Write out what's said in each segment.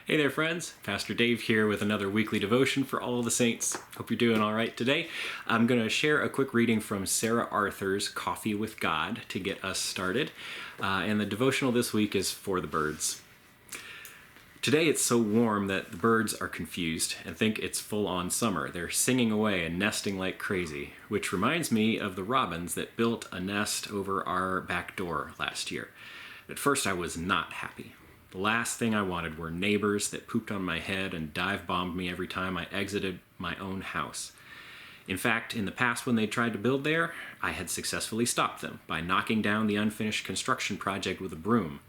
Hey there, friends. Pastor Dave here with another weekly devotion for all of the saints. Hope you're doing all right today. I'm going to share a quick reading from Sarah Arthur's Coffee with God to get us started. And the devotional this week is for the birds. Today it's so warm that the birds are confused and think it's full-on summer. They're singing away and nesting like crazy, which reminds me of the robins that built a nest over our back door last year. At first I was not happy. The last thing I wanted were neighbors that pooped on my head and dive-bombed me every time I exited my own house. In fact, in the past when they tried to build there, I had successfully stopped them by knocking down the unfinished construction project with a broom.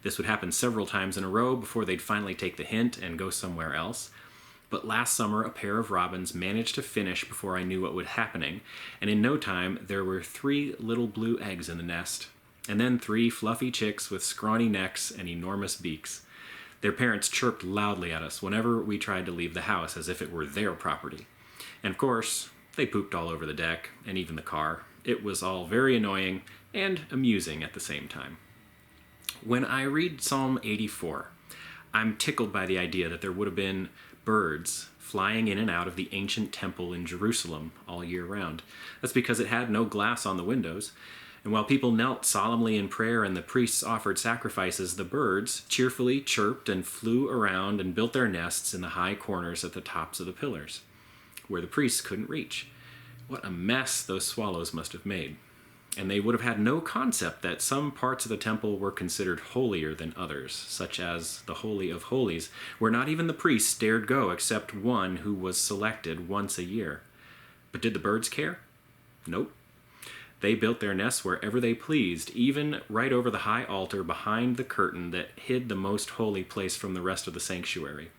This would happen several times in a row before they'd finally take the hint and go somewhere else. But last summer, a pair of robins managed to finish before I knew what was happening, and in no time, there were 3 little blue eggs in the nest. And then 3 fluffy chicks with scrawny necks and enormous beaks. Their parents chirped loudly at us whenever we tried to leave the house as if it were their property. And of course, they pooped all over the deck and even the car. It was all very annoying and amusing at the same time. When I read Psalm 84, I'm tickled by the idea that there would have been birds flying in and out of the ancient temple in Jerusalem all year round. That's because it had no glass on the windows. And while people knelt solemnly in prayer and the priests offered sacrifices, the birds cheerfully chirped and flew around and built their nests in the high corners at the tops of the pillars, where the priests couldn't reach. What a mess those swallows must have made. And they would have had no concept that some parts of the temple were considered holier than others, such as the Holy of Holies, where not even the priests dared go except one who was selected once a year. But did the birds care? Nope. They built their nests wherever they pleased, even right over the high altar behind the curtain that hid the most holy place from the rest of the sanctuary.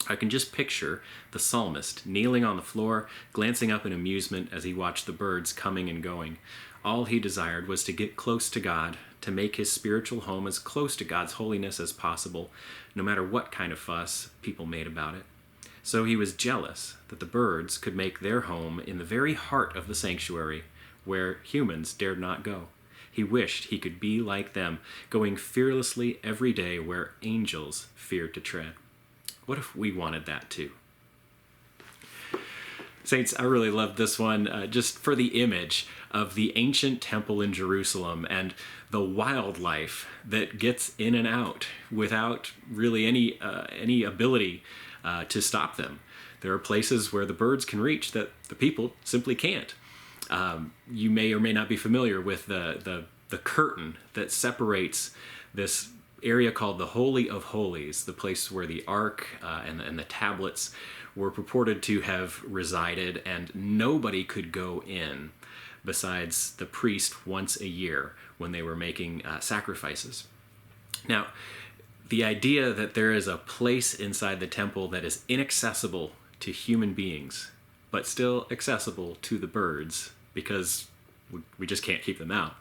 I can just picture the psalmist kneeling on the floor, glancing up in amusement as he watched the birds coming and going. All he desired was to get close to God, to make his spiritual home as close to God's holiness as possible, no matter what kind of fuss people made about it. So he was jealous that the birds could make their home in the very heart of the sanctuary, where humans dared not go. He wished he could be like them, going fearlessly every day where angels feared to tread. What if we wanted that too? Saints, I really love this one just for the image of the ancient temple in Jerusalem and the wildlife that gets in and out without really any ability to stop them. There are places where the birds can reach that the people simply can't. You may or may not be familiar with the curtain that separates this area called the Holy of Holies, the place where the Ark and the tablets were purported to have resided, and nobody could go in besides the priest once a year when they were making sacrifices. Now, the idea that there is a place inside the temple that is inaccessible to human beings, but still accessible to the birds, because we just can't keep them out.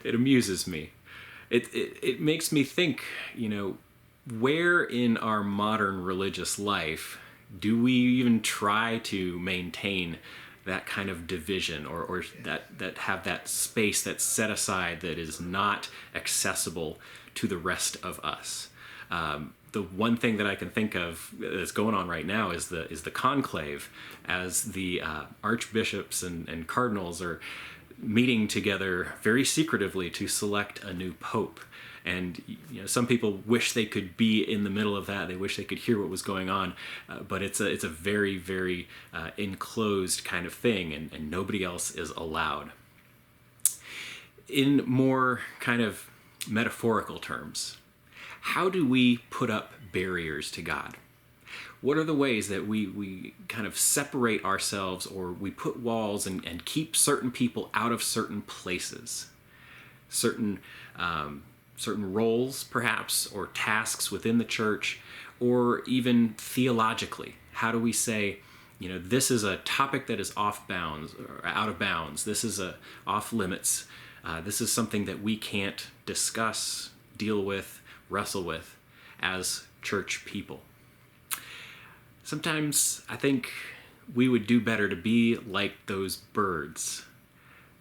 It amuses me. It makes me think, where in our modern religious life do we even try to maintain that kind of division or that have that space that's set aside that is not accessible to the rest of us? The one thing that I can think of that's going on right now is the conclave, as the archbishops and cardinals are meeting together very secretively to select a new pope. And some people wish they could be in the middle of that. They wish they could hear what was going on, but it's a very, very enclosed kind of thing, and nobody else is allowed. In more kind of metaphorical terms, how do we put up barriers to God? What are the ways that we kind of separate ourselves, or we put walls and keep certain people out of certain places? Certain roles, perhaps, or tasks within the church, or even theologically. How do we say, this is a topic that is off bounds, or out of bounds. This is off limits. This is something that we can't discuss, deal with, wrestle with as church people. Sometimes I think we would do better to be like those birds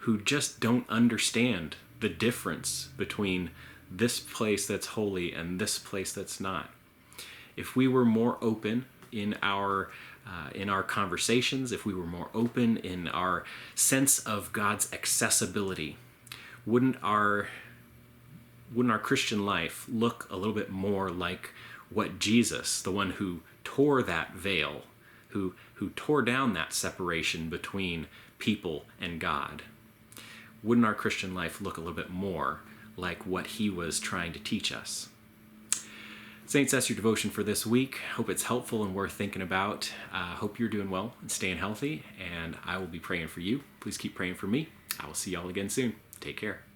who just don't understand the difference between this place that's holy and this place that's not. If we were more open in our conversations, if we were more open in our sense of God's accessibility, wouldn't our Christian life look a little bit more like what Jesus, the one who tore that veil, who tore down that separation between people and God? Wouldn't our Christian life look a little bit more like what he was trying to teach us? Saints, that's your devotion for this week. Hope it's helpful and worth thinking about. Hope you're doing well and staying healthy, and I will be praying for you. Please keep praying for me. I will see y'all again soon. Take care.